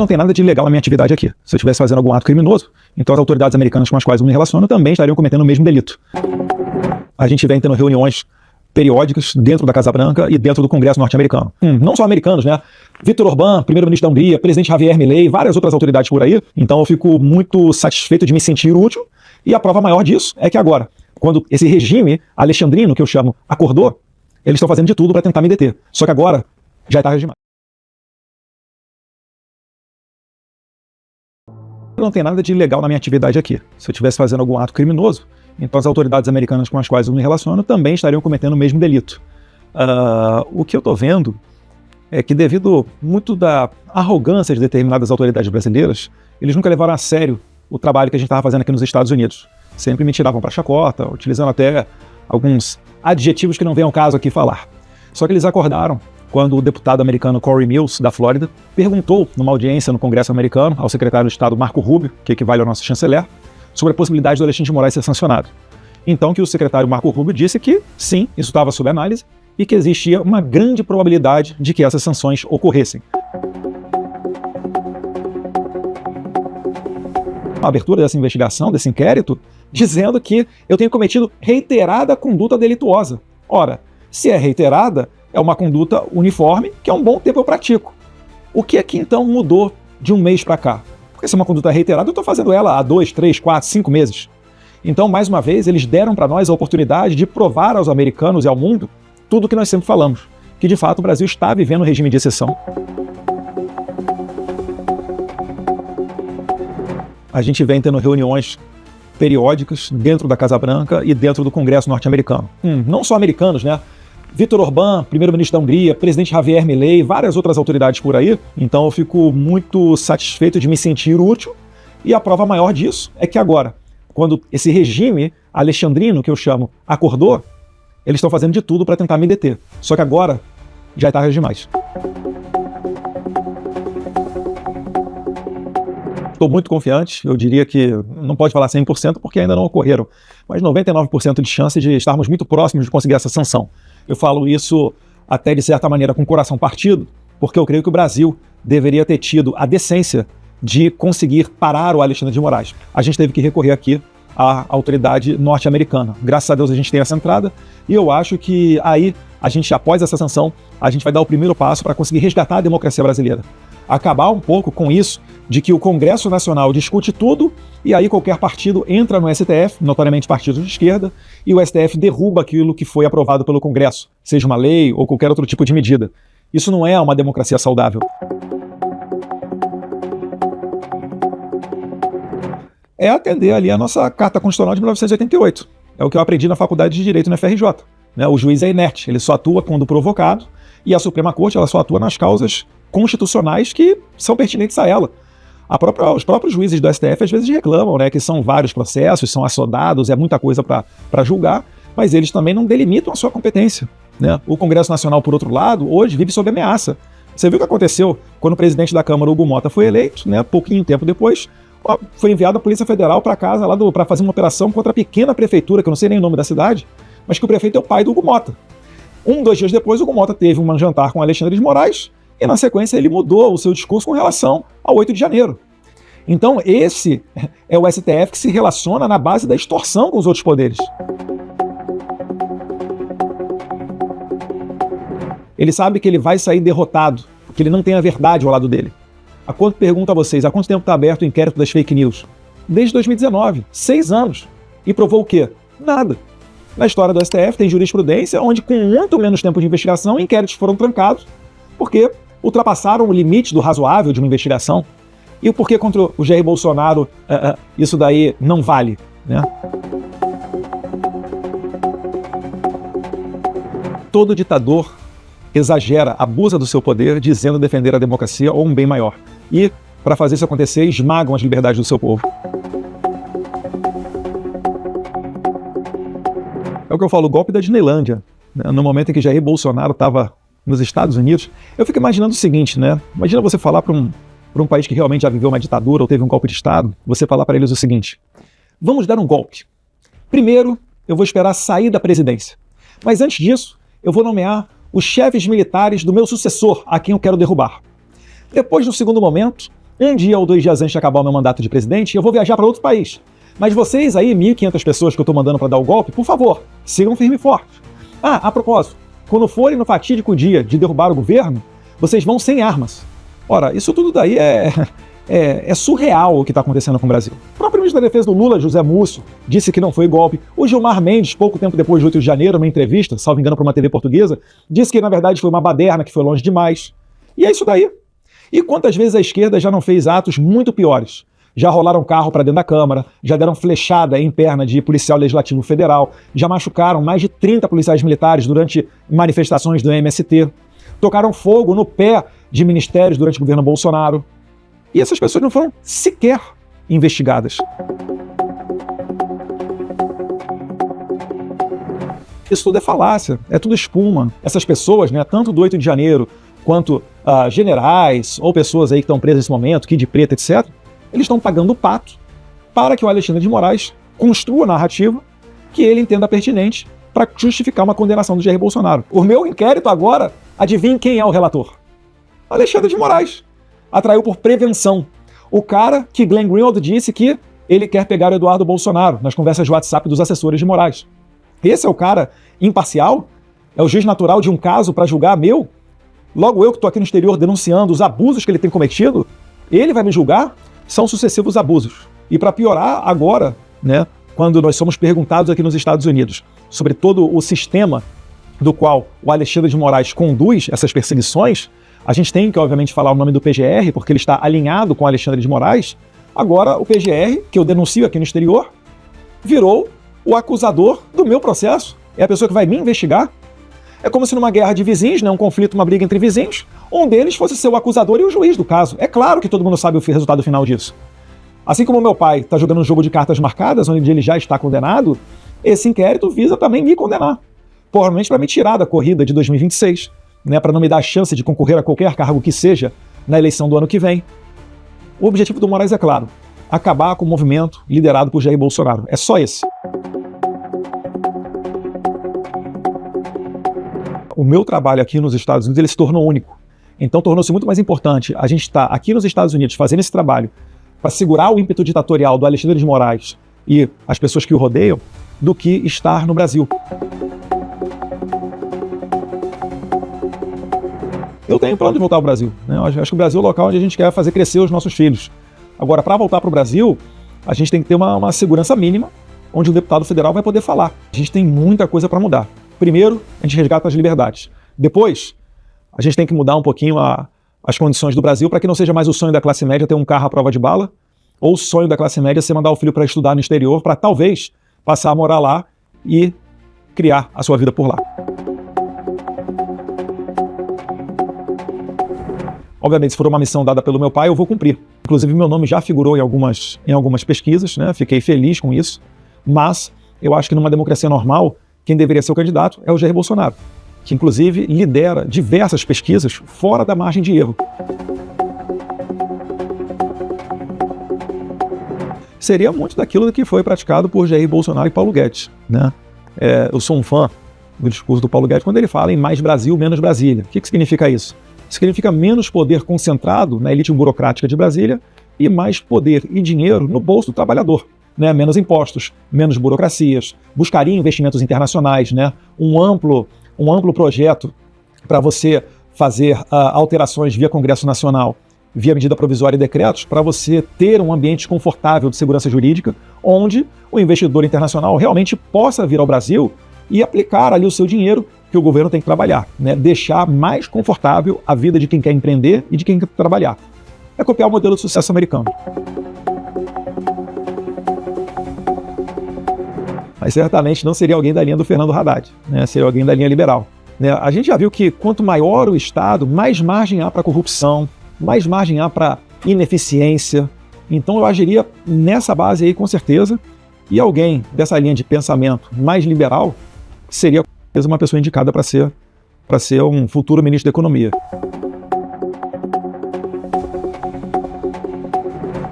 Não tem nada de ilegal na minha atividade aqui. Se eu estivesse fazendo algum ato criminoso, então as autoridades americanas com as quais eu me relaciono também estariam cometendo o mesmo delito. A gente vem tendo reuniões periódicas dentro da Casa Branca e dentro do Congresso norte-americano. Não só americanos, né? Viktor Orbán, primeiro-ministro da Hungria, presidente Javier Milei, várias outras autoridades por aí. Então eu fico muito satisfeito de me sentir útil. E a prova maior disso é que agora, quando esse regime alexandrino, que eu chamo, acordou, eles estão fazendo de tudo para tentar me deter. Só que agora já é tarde demais. Não tem nada de ilegal na minha atividade aqui. Se eu estivesse fazendo algum ato criminoso, então as autoridades americanas com as quais eu me relaciono também estariam cometendo o mesmo delito. O que eu estou vendo é que, devido muito da arrogância de determinadas autoridades brasileiras, eles nunca levaram a sério o trabalho que a gente estava fazendo aqui nos Estados Unidos. Sempre me tiravam para chacota, utilizando até alguns adjetivos que não vem ao caso aqui falar. Só que eles acordaram quando o deputado americano Corey Mills, da Flórida, perguntou numa audiência no Congresso americano ao secretário de Estado Marco Rubio, que equivale ao nosso chanceler, sobre a possibilidade do Alexandre de Moraes ser sancionado. Então que o secretário Marco Rubio disse que, sim, isso estava sob análise e que existia uma grande probabilidade de que essas sanções ocorressem. A abertura dessa investigação, desse inquérito, dizendo que eu tenho cometido reiterada conduta delituosa. Ora, se é reiterada, é uma conduta uniforme que há um bom tempo eu pratico. O que é que então mudou de um mês para cá? Porque se é uma conduta reiterada, eu estou fazendo ela há 2, 3, 4, 5 meses. Então, mais uma vez, eles deram para nós a oportunidade de provar aos americanos e ao mundo tudo o que nós sempre falamos, que de fato o Brasil está vivendo um regime de exceção. A gente vem tendo reuniões periódicas dentro da Casa Branca e dentro do Congresso norte-americano. Não só americanos, né? Viktor Orbán, primeiro-ministro da Hungria, presidente Javier Milei, várias outras autoridades por aí. Então eu fico muito satisfeito de me sentir útil. E a prova maior disso é que agora, quando esse regime alexandrino, que eu chamo, acordou, eles estão fazendo de tudo para tentar me deter. Só que agora já é tarde demais. Estou muito confiante, eu diria que não pode falar 100% porque ainda não ocorreram, mas 99% de chance de estarmos muito próximos de conseguir essa sanção. Eu falo isso até de certa maneira com o coração partido, porque eu creio que o Brasil deveria ter tido a decência de conseguir parar o Alexandre de Moraes. A gente teve que recorrer aqui à autoridade norte-americana. Graças a Deus a gente tem essa entrada e eu acho que aí, a gente, após essa sanção, a gente vai dar o primeiro passo para conseguir resgatar a democracia brasileira. Acabar um pouco com isso de que o Congresso Nacional discute tudo e aí qualquer partido entra no STF, notoriamente partidos de esquerda, e o STF derruba aquilo que foi aprovado pelo Congresso, seja uma lei ou qualquer outro tipo de medida. Isso não é uma democracia saudável. É atender ali a nossa Carta Constitucional de 1988. É o que eu aprendi na Faculdade de Direito na FRJ. O juiz é inerte, ele só atua quando provocado, e a Suprema Corte ela só atua nas causas constitucionais que são pertinentes a ela. Os próprios juízes do STF às vezes reclamam, que são vários processos, são assodados, é muita coisa para julgar, mas eles também não delimitam a sua competência. O Congresso Nacional, por outro lado, hoje vive sob ameaça. Você viu o que aconteceu quando o presidente da Câmara, Hugo Mota, foi eleito, pouquinho tempo depois, foi enviada a Polícia Federal para casa para fazer uma operação contra a pequena prefeitura, que eu não sei nem o nome da cidade, mas que o prefeito é o pai do Hugo Mota. 2 dias depois, o Hugo Mota teve um jantar com Alexandre de Moraes e, na sequência, ele mudou o seu discurso com relação ao 8 de janeiro. Então, esse é o STF que se relaciona na base da extorsão com os outros poderes. Ele sabe que ele vai sair derrotado, porque ele não tem a verdade ao lado dele. Pergunto a vocês, há quanto tempo está aberto o inquérito das fake news? Desde 2019, 6 anos. E provou o quê? Nada. Na história do STF tem jurisprudência onde, com muito menos tempo de investigação, inquéritos foram trancados porque ultrapassaram o limite do razoável de uma investigação. E por que contra o Jair Bolsonaro isso daí não vale? Todo ditador exagera, abusa do seu poder, dizendo defender a democracia ou um bem maior. E, para fazer isso acontecer, esmagam as liberdades do seu povo. É o que eu falo, o golpe da Disneylândia. No momento em que Jair Bolsonaro estava nos Estados Unidos, eu fico imaginando o seguinte, Imagina você falar para um país que realmente já viveu uma ditadura ou teve um golpe de Estado, você falar para eles o seguinte: vamos dar um golpe. Primeiro, eu vou esperar sair da presidência. Mas antes disso, eu vou nomear os chefes militares do meu sucessor, a quem eu quero derrubar. Depois, no segundo momento, Um dia ou 2 dias antes de acabar o meu mandato de presidente, eu vou viajar para outro país. Mas vocês aí, 1.500 pessoas que eu estou mandando para dar o golpe, por favor, sigam firme e forte. Ah, a propósito, quando forem no fatídico dia de derrubar o governo, vocês vão sem armas. Ora, isso tudo daí é surreal o que está acontecendo com o Brasil. O próprio ministro da Defesa do Lula, José Múcio, disse que não foi golpe. O Gilmar Mendes, pouco tempo depois de 8 de janeiro, numa entrevista, salvo engano para uma TV portuguesa, disse que na verdade foi uma baderna, que foi longe demais. E é isso daí. E quantas vezes a esquerda já não fez atos muito piores? Já rolaram carro para dentro da Câmara, já deram flechada em perna de policial legislativo federal, já machucaram mais de 30 policiais militares durante manifestações do MST, tocaram fogo no pé de ministérios durante o governo Bolsonaro. E essas pessoas não foram sequer investigadas. Isso tudo é falácia, é tudo espuma. Essas pessoas, né, tanto do 8 de janeiro, quanto generais ou pessoas aí que estão presas nesse momento, Kid Preta, etc., eles estão pagando o pato para que o Alexandre de Moraes construa a narrativa que ele entenda pertinente para justificar uma condenação do Jair Bolsonaro. O meu inquérito agora, adivinhe quem é o relator? Alexandre de Moraes. Atraiu por prevenção. O cara que Glenn Greenwald disse que ele quer pegar o Eduardo Bolsonaro nas conversas de WhatsApp dos assessores de Moraes. Esse é o cara imparcial? É o juiz natural de um caso para julgar meu? Logo eu que estou aqui no exterior denunciando os abusos que ele tem cometido, ele vai me julgar? São sucessivos abusos. E para piorar, agora, né, quando nós somos perguntados aqui nos Estados Unidos sobre todo o sistema do qual o Alexandre de Moraes conduz essas perseguições, a gente tem que, obviamente, falar o nome do PGR, porque ele está alinhado com o Alexandre de Moraes. Agora, o PGR, que eu denuncio aqui no exterior, virou o acusador do meu processo. É a pessoa que vai me investigar. É como se numa guerra de vizinhos, né, um conflito, uma briga entre vizinhos, um deles fosse ser o acusador e o juiz do caso. É claro que todo mundo sabe o resultado final disso. Assim como o meu pai está jogando um jogo de cartas marcadas, onde ele já está condenado, esse inquérito visa também me condenar. Provavelmente para me tirar da corrida de 2026, né, para não me dar a chance de concorrer a qualquer cargo que seja na eleição do ano que vem. O objetivo do Moraes é claro: acabar com o movimento liderado por Jair Bolsonaro. É só esse. O meu trabalho aqui nos Estados Unidos ele se tornou único. Então tornou-se muito mais importante a gente estar aqui nos Estados Unidos fazendo esse trabalho para segurar o ímpeto ditatorial do Alexandre de Moraes e as pessoas que o rodeiam, do que estar no Brasil. Eu tenho plano de voltar ao Brasil, né? Eu acho que o Brasil é o local onde a gente quer fazer crescer os nossos filhos. Agora, para voltar para o Brasil, a gente tem que ter uma segurança mínima, onde o deputado federal vai poder falar. A gente tem muita coisa para mudar. Primeiro, a gente resgata as liberdades. Depois, a gente tem que mudar um pouquinho as condições do Brasil para que não seja mais o sonho da classe média ter um carro à prova de bala, ou o sonho da classe média ser mandar o filho para estudar no exterior, para talvez passar a morar lá e criar a sua vida por lá. Obviamente, se for uma missão dada pelo meu pai, eu vou cumprir. Inclusive, meu nome já figurou em algumas pesquisas, né? Fiquei feliz com isso. Mas eu acho que numa democracia normal, quem deveria ser o candidato é o Jair Bolsonaro, que inclusive lidera diversas pesquisas fora da margem de erro. Seria muito daquilo que foi praticado por Jair Bolsonaro e Paulo Guedes, né? Eu sou um fã do discurso do Paulo Guedes quando ele fala em mais Brasil, menos Brasília. O que significa isso? Significa menos poder concentrado na elite burocrática de Brasília e mais poder e dinheiro no bolso do trabalhador. Né? Menos impostos, menos burocracias, buscaria investimentos internacionais, né? um amplo projeto para você fazer alterações via Congresso Nacional, via medida provisória e decretos, para você ter um ambiente confortável de segurança jurídica, onde o investidor internacional realmente possa vir ao Brasil e aplicar ali o seu dinheiro que o governo tem que trabalhar, né? Deixar mais confortável a vida de quem quer empreender e de quem quer trabalhar. É copiar o modelo de sucesso americano. Mas certamente não seria alguém da linha do Fernando Haddad, né? Seria alguém da linha liberal. Né? A gente já viu que quanto maior o Estado, mais margem há para corrupção, mais margem há para ineficiência. Então eu agiria nessa base aí com certeza, e alguém dessa linha de pensamento mais liberal seria uma pessoa indicada para ser um futuro ministro da Economia.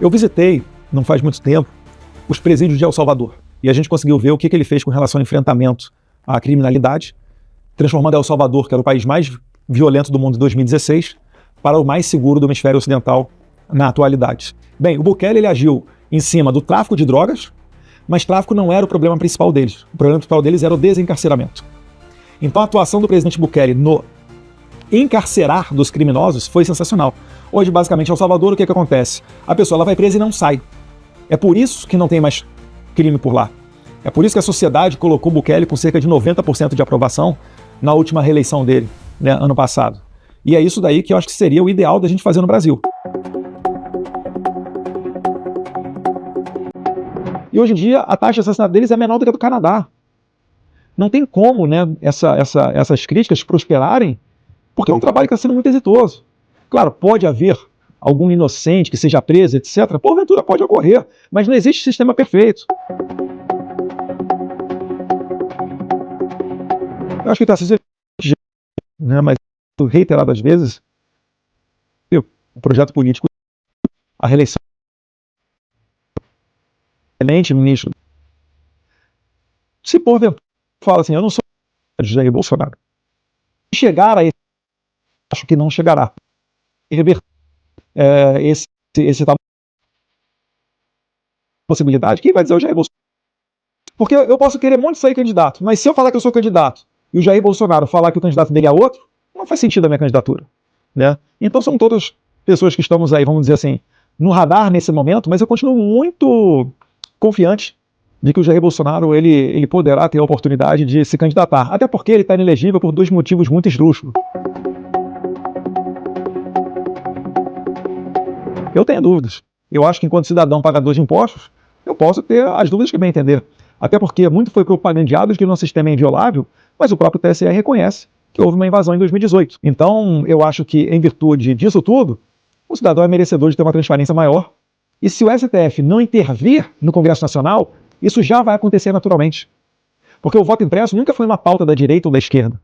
Eu visitei, não faz muito tempo, os presídios de El Salvador, e a gente conseguiu ver o que ele fez com relação ao enfrentamento à criminalidade, transformando El Salvador, que era o país mais violento do mundo em 2016, para o mais seguro do hemisfério ocidental na atualidade? Bem, o Bukele ele agiu em cima do tráfico de drogas, mas tráfico não era o problema principal deles. O problema principal deles era o desencarceramento. Então a atuação do presidente Bukele no encarcerar dos criminosos foi sensacional. Hoje, basicamente, em El Salvador, o que acontece? A pessoa ela vai presa e não sai. É por isso que não tem mais crime por lá. É por isso que a sociedade colocou Bukele com cerca de 90% de aprovação na última reeleição dele, né, ano passado. E é isso daí que eu acho que seria o ideal da gente fazer no Brasil. E hoje em dia, a taxa de assassinato deles é menor do que a do Canadá. Não tem como, né, essas críticas prosperarem, porque é um trabalho que está sendo muito exitoso. Claro, pode haver algum inocente que seja preso, etc. Porventura pode ocorrer, mas não existe sistema perfeito. Eu acho que está sendo, né, mas reiteradas vezes, o projeto político, a reeleição do excelente ministro, se porventura fala assim, eu não sou de Jair Bolsonaro, se chegar a esse, acho que não chegará. Reverter esse tamanho de possibilidade, quem vai dizer o Jair Bolsonaro? Porque eu posso querer muito sair candidato, mas se eu falar que eu sou candidato e o Jair Bolsonaro falar que o candidato dele é outro, não faz sentido a minha candidatura, né? Então são todas pessoas que estamos aí, vamos dizer assim, no radar nesse momento, mas eu continuo muito confiante de que o Jair Bolsonaro ele poderá ter a oportunidade de se candidatar, até porque ele está inelegível por dois motivos muito esdrúxulos. Eu tenho dúvidas. Eu acho que enquanto cidadão pagador de impostos, eu posso ter as dúvidas que bem entender. Até porque muito foi propagandeado de que o nosso sistema é inviolável, mas o próprio TSE reconhece que houve uma invasão em 2018. Então, eu acho que, em virtude disso tudo, o cidadão é merecedor de ter uma transparência maior. E se o STF não intervir no Congresso Nacional, isso já vai acontecer naturalmente. Porque o voto impresso nunca foi uma pauta da direita ou da esquerda.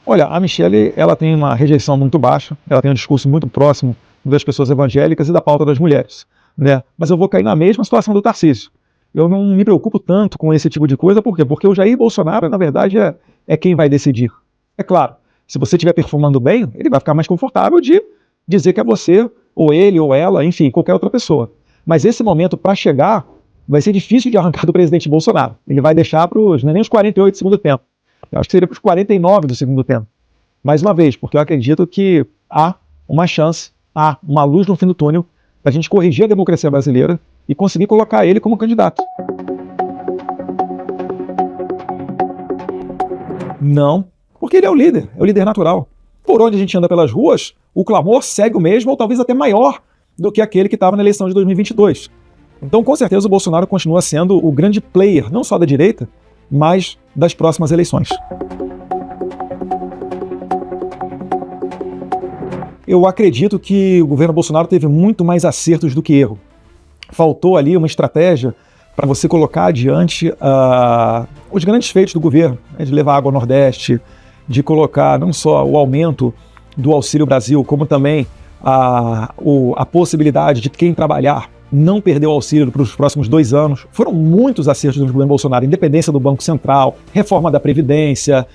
Olha, a Michelle, ela tem uma rejeição muito baixa, ela tem um discurso muito próximo das pessoas evangélicas e da pauta das mulheres, né? Mas eu vou cair na mesma situação do Tarcísio. Eu não me preocupo tanto com esse tipo de coisa, por quê? Porque o Jair Bolsonaro, na verdade, é quem vai decidir. É claro, se você estiver performando bem, ele vai ficar mais confortável de dizer que é você, ou ele, ou ela, enfim, qualquer outra pessoa. Mas esse momento, para chegar, vai ser difícil de arrancar do presidente Bolsonaro. Ele vai deixar para os, não é nem os 48 do segundo tempo. Eu acho que seria para os 49 do segundo tempo. Mais uma vez, porque eu acredito que há uma chance, há uma luz no fim do túnel para a gente corrigir a democracia brasileira e conseguir colocar ele como candidato. Não, porque ele é o líder natural. Por onde a gente anda pelas ruas, o clamor segue o mesmo ou talvez até maior do que aquele que estava na eleição de 2022. Então, com certeza, o Bolsonaro continua sendo o grande player, não só da direita, mas das próximas eleições. Eu acredito que o governo Bolsonaro teve muito mais acertos do que erro. Faltou ali uma estratégia para você colocar adiante os grandes feitos do governo, né, de levar água ao Nordeste, de colocar não só o aumento do Auxílio Brasil, como também a possibilidade de quem trabalhar não perder o auxílio para os próximos 2 anos. Foram muitos acertos do governo Bolsonaro, independência do Banco Central, reforma da Previdência.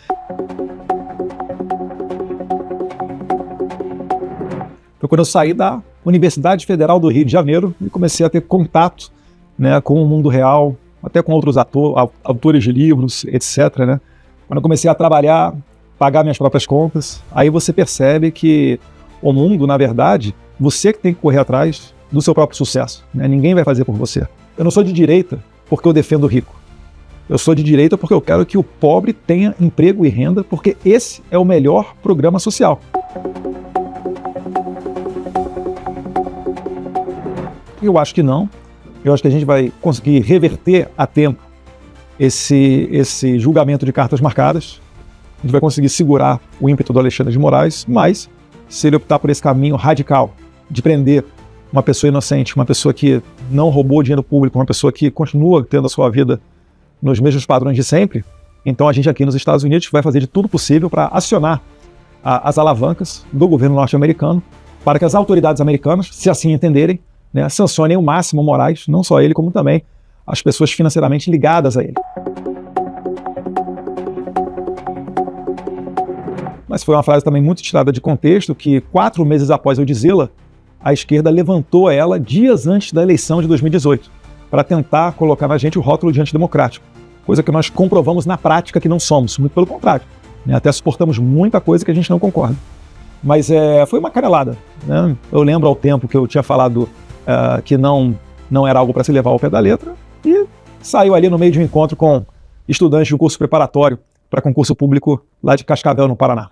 Foi quando eu saí da Universidade Federal do Rio de Janeiro e comecei a ter contato, né, com o mundo real, até com outros autores de livros, etc. Né? Quando eu comecei a trabalhar, pagar minhas próprias contas, aí você percebe que o mundo, na verdade, você que tem que correr atrás do seu próprio sucesso, né? Ninguém vai fazer por você. Eu não sou de direita porque eu defendo o rico. Eu sou de direita porque eu quero que o pobre tenha emprego e renda, porque esse é o melhor programa social. Eu acho que não. Eu acho que a gente vai conseguir reverter a tempo esse julgamento de cartas marcadas. A gente vai conseguir segurar o ímpeto do Alexandre de Moraes, mas se ele optar por esse caminho radical de prender uma pessoa inocente, uma pessoa que não roubou dinheiro público, uma pessoa que continua tendo a sua vida nos mesmos padrões de sempre, então a gente aqui nos Estados Unidos vai fazer de tudo possível para acionar as alavancas do governo norte-americano para que as autoridades americanas, se assim entenderem, né, sancionem o máximo Moraes, não só ele, como também as pessoas financeiramente ligadas a ele. mas foi uma frase também muito tirada de contexto, que 4 meses após eu dizê-la, a esquerda levantou ela dias antes da eleição de 2018, para tentar colocar na gente o rótulo de antidemocrático, coisa que nós comprovamos na prática que não somos, muito pelo contrário, né? Até suportamos muita coisa que a gente não concorda. Mas foi uma canelada, né? Eu lembro ao tempo que eu tinha falado que não era algo para se levar ao pé da letra, e saiu ali no meio de um encontro com estudantes de um curso preparatório para concurso público lá de Cascavel, no Paraná.